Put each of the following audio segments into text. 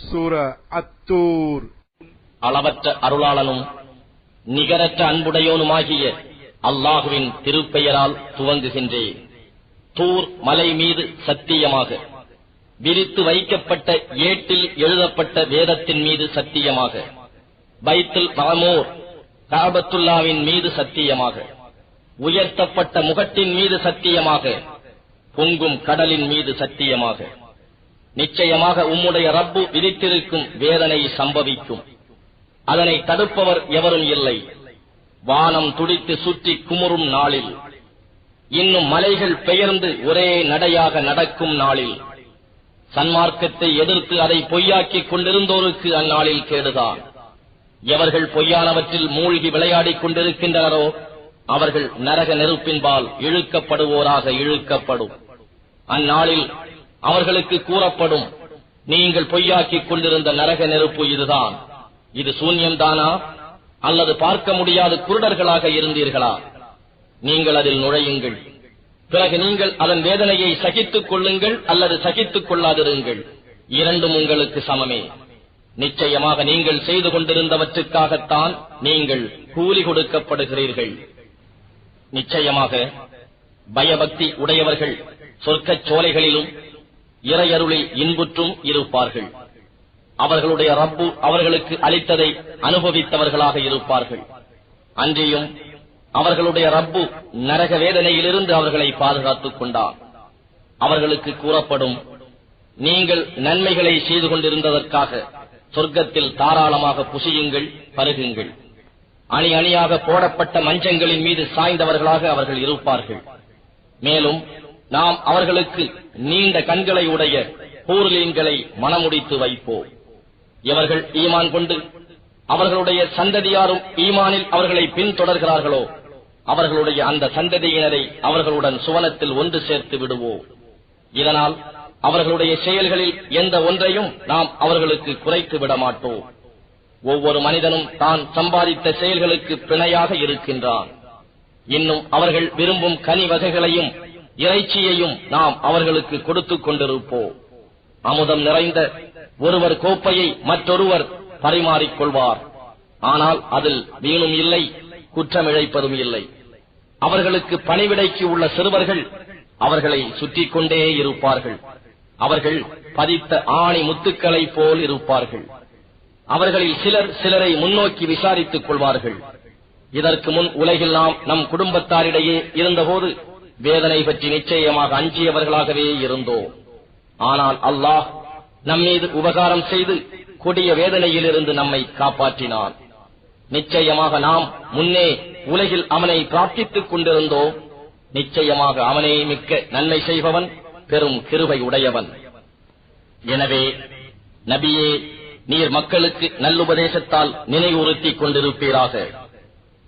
சூரா அத்தூர். அளவற்ற அருளாளனும் நிகரற்ற அன்புடையோனுமாகிய அல்லாஹுவின் திருப்பெயரால் துவங்குகின்றேன். தூர் மலை மீது சத்தியமாக, விரித்து வைக்கப்பட்ட ஏட்டில் எழுதப்பட்ட வேதத்தின் மீது சத்தியமாக, பைத்துல் மஅமூர் கஅபத்துல்லாவின் மீது சத்தியமாக, உயர்த்தப்பட்ட முகட்டின் மீது சத்தியமாக, பொங்கும் கடலின் மீது சத்தியமாக. நிச்சயமாக உம்முடைய ரப்பு விதித்திருக்கும் வேதனை சம்பவிக்கும். அதனை தடுப்பவர் எவரும் இல்லை. வானம் துடித்து சுற்றி குமுறும் நாளில், இன்னும் மலைகள் பெயர்ந்து ஒரே நடையாக நடக்கும் நாளில், சன்மார்க்கத்தை எதிர்த்து அதை பொய்யாக்கிக் கொண்டிருந்தோருக்கு அந்நாளில் கேடுதான். எவர்கள் பொய்யானவற்றில் மூழ்கி விளையாடிக் கொண்டிருக்கின்றனரோ அவர்கள் நரக நெருப்பின்பால் இழுக்கப்படுவோராக இழுக்கப்படும். அந்நாளில் அவர்களுக்கு கூறப்படும், நீங்கள் பொய்யாக்கிக் கொண்டிருந்த நரக நெருப்பு இதுதான். இது சூன்யம்தானா, அல்லது பார்க்க முடியாத குருடர்களாக இருந்தீர்களா? நீங்கள் அதில் நுழையுங்கள். பிறகு நீங்கள் அதன் வேதனையை சகித்துக் கொள்ளுங்கள் அல்லது சகித்துக் கொள்ளாதிருங்கள். இரண்டும் உங்களுக்கு சமமே. நிச்சயமாக நீங்கள் செய்து கொண்டிருந்தவற்றுக்காகத்தான் நீங்கள் கூலி கொடுக்கப்படுகிறீர்கள். நிச்சயமாக பயபக்தி உடையவர்கள் சொர்க்கச் சோலைகளிலும் இறையருளில் இன்புற்றும் இருப்பார்கள். அவர்களுடைய ரப்பு அவர்களுக்கு அளித்ததை அனுபவித்தவர்களாக இருப்பார்கள். அன்றியும் அவர்களுடைய ரப்பு நரக வேதனையிலிருந்து அவர்களை பாதுகாத்துக் கொண்டார். அவர்களுக்கு கூறப்படும், நீங்கள் நன்மைகளை செய்து கொண்டிருந்ததற்காக சொர்க்கத்தில் தாராளமாக புசியுங்கள், பருகுங்கள். அணி அணியாக போடப்பட்ட மஞ்சங்களின் மீது சாய்ந்தவர்களாக அவர்கள் இருப்பார்கள். மேலும் நாம் அவர்களுக்கு நீண்ட கண்களை உடைய ஹூர்லீன்களை மணமுடித்து வைப்போம். இவர்கள் ஈமான் கொண்டு அவர்களுடைய சந்ததியாரும் ஈமானில் அவர்களை பின்தொடர்கிறார்களோ அவர்களுடைய அந்த சந்ததியினரை அவர்களுடன் சுவனத்தில் ஒன்று சேர்த்து விடுவோம். இதனால் அவர்களுடைய செயல்களில் எந்த ஒன்றையும் நாம் அவர்களுக்கு குறைத்து விட மாட்டோம். ஒவ்வொரு மனிதனும் தான் சம்பாதித்த செயல்களுக்கு பிணையாக இருக்கின்றான். இன்னும் அவர்கள் விரும்பும் கனி வகைகளையும் இறைச்சியையும் நாம் அவர்களுக்கு கொடுத்துக் கொண்டிருப்போம். அமுதம் நிறைந்த ஒருவர் கோப்பையை மற்றொருவர் பரிமாறிக் கொள்வார். ஆனால் அதில் வீணும் இல்லை, குற்றமிழைப்பதும் இல்லை. அவர்களுக்கு பணிவிடைக்கு உள்ள சிறுவர்கள் அவர்களை சுற்றி கொண்டே இருப்பார்கள். அவர்கள் பதித்த ஆணி முத்துக்களைப் போல் இருப்பார்கள். அவர்களில் சிலர் சிலரை முன்னோக்கி விசாரித்துக் கொள்வார்கள். இதற்கு முன் உலகில் நாம் நம் குடும்பத்தாரிடையே இருந்தபோது வேதனை பற்றி நிச்சயமாக அஞ்சியவர்களாகவே இருந்தோம். ஆனால் அல்லாஹ் நம்மீது உபகாரம் செய்து கொடிய வேதனையிலிருந்து நம்மை காப்பாற்றினான். நிச்சயமாக நாம் முன்னே உலகில் அவனை பிரார்த்தித்துக் கொண்டிருந்தோம். நிச்சயமாக அவனே மிக்க நன்மை செய்பவன், பெரும் கிருபை உடையவன். எனவே நபியே, நீர் மக்களுக்கு நல்லுபதேசத்தால் நினைவுறுத்திக் கொண்டிருப்பீராக.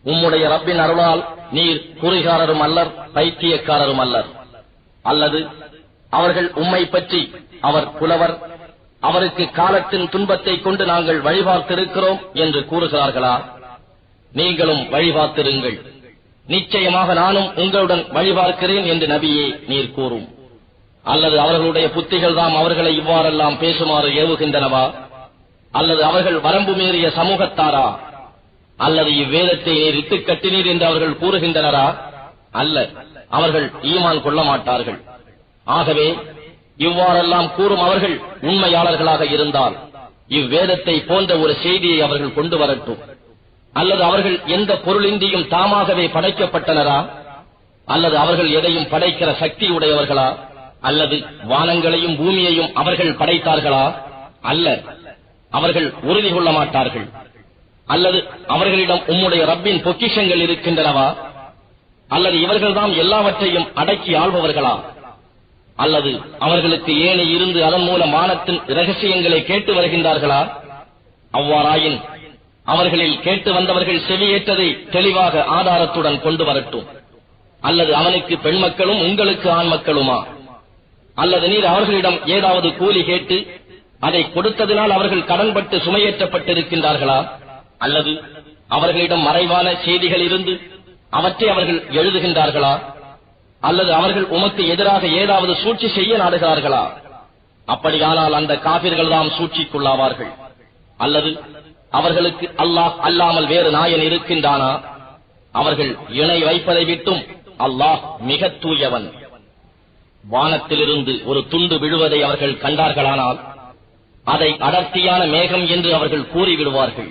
உம்முடைய ரப்பின் அருளால் நீர் குறிகாரரும் அல்லர், பைத்தியக்காரரும் அல்லர். அல்லது அவர்கள் உம்மை பற்றி அவர் புலவர், அவருக்கு காலத்தின் துன்பத்தை கொண்டு நாங்கள் வழிபார்த்திருக்கிறோம் என்று கூறுகிறார்களா? நீங்களும் வழிபார்த்திருங்கள். நிச்சயமாக நானும் உங்களுடன் வழிபார்க்கிறேன் என்று நபியே நீர் கூறும். அல்லது அவர்களுடைய புத்திகள் தாம் அவர்களை இவ்வாறெல்லாம் பேசுமாறு ஏவுகின்றனவா? அல்லது அவர்கள் வரம்பு மீறிய சமூகத்தாரா? அல்லது இவ்வேதத்தை நீர் இட்டுக் கட்டினீர் என்று அவர்கள் கூறுகின்றனரா? அல்ல, அவர்கள் ஈமான் கொள்ள மாட்டார்கள். ஆகவே இவ்வாறெல்லாம் கூறும் அவர்கள் உண்மையாளர்களாக இருந்தால் இவ்வேதத்தை போன்ற ஒரு செய்தியை அவர்கள் கொண்டு வரட்டும். அல்லது அவர்கள் எந்த பொருளின்றியும் தாமாகவே படைக்கப்பட்டனரா? அல்லது அவர்கள் எதையும் படைக்கிற சக்தி உடையவர்களா? அல்லது வானங்களையும் பூமியையும் அவர்கள் படைத்தார்களா? அல்ல, அவர்கள் உறுதி கொள்ள மாட்டார்கள். அல்லது அவர்களிடம் உம்முடைய ரப்பின் பொக்கிஷங்கள் இருக்கின்றனவா? அல்லது இவர்கள்தாம் எல்லாவற்றையும் அடக்கி ஆள்பவர்களா? அல்லது அவர்களுக்கு ஏணி இருந்து அதன் மூலம் வானத்தின் இரகசியங்களை கேட்டு வருகின்றார்களா? அவ்வாறாயின் அவர்களில் கேட்டு வந்தவர்கள் செவியேற்றதை தெளிவாக ஆதாரத்துடன் கொண்டு வரட்டும். அல்லது அவனுக்கு பெண் மக்களும் உங்களுக்கு ஆண் மக்களுமா? அல்லது நீர் அவர்களிடம் ஏதாவது கூலி கேட்டு அதை கொடுத்ததினால் அவர்கள் கடன்பட்டு சுமையேற்றப்பட்டிருக்கின்றார்களா? அல்லது அவர்களிடம் மறைவான செய்திகள் இருந்து அவற்றை அவர்கள் எழுதுகின்றார்களா? அல்லது அவர்கள் உமக்கு எதிராக ஏதாவது சூழ்ச்சி செய்ய நாடுகிறார்களா? அப்படியானால் அந்த காபிர்கள் தாம் சூழ்ச்சிக்குள்ளாவார்கள். அல்லது அவர்களுக்கு அல்லாஹ் அல்லாமல் வேறு நாயன் இருக்கின்றானா? அவர்கள் இணை வைப்பதை விட்டும் அல்லாஹ் மிக தூயவன். வானத்திலிருந்து ஒரு துண்டு விழுவதை அவர்கள் கண்டார்களானால் அதை அடர்த்தியான மேகம் என்று அவர்கள் கூறிவிடுவார்கள்.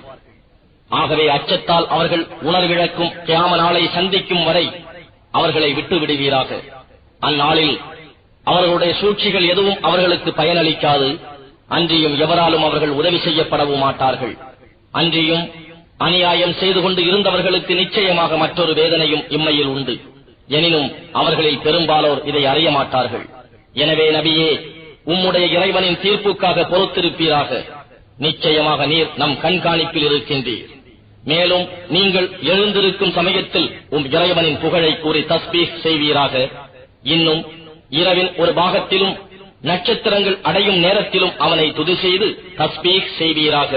ஆகவே அச்சத்தால் அவர்கள் உணர்விழக்கும் கியாம நாளை சந்திக்கும் வரை அவர்களை விட்டு விடுவீராக. அந்நாளில் அவர்களுடைய சூழ்ச்சிகள் எதுவும் அவர்களுக்கு பயனளிக்காது. அன்றியும் எவராலும் அவர்கள் உதவி செய்யப்படவும் மாட்டார்கள். அன்றியும் அநியாயம் செய்து கொண்டு இருந்தவர்களுக்கு நிச்சயமாக மற்றொரு வேதனையும் இம்மையில் உண்டு. எனினும் அவர்களில் பெரும்பாலோர் இதை அறிய மாட்டார்கள். எனவே நபியே, உம்முடைய இறைவனின் தீர்ப்புக்காக பொறுத்திருப்பீராக. நிச்சயமாக நீர் நம் கண்காணிப்பில் இருக்கின்றீர். மேலும் நீங்கள் எழுந்திருக்கும் சமயத்தில் இறைவனின் புகழை கூறி தஸ்பீஹ் செய்வீராக. இன்னும் இரவின் ஒரு பாகத்திலும் நட்சத்திரங்கள் அடையும் நேரத்திலும் அவனை துதி செய்து தஸ்பீஹ் செய்வீராக.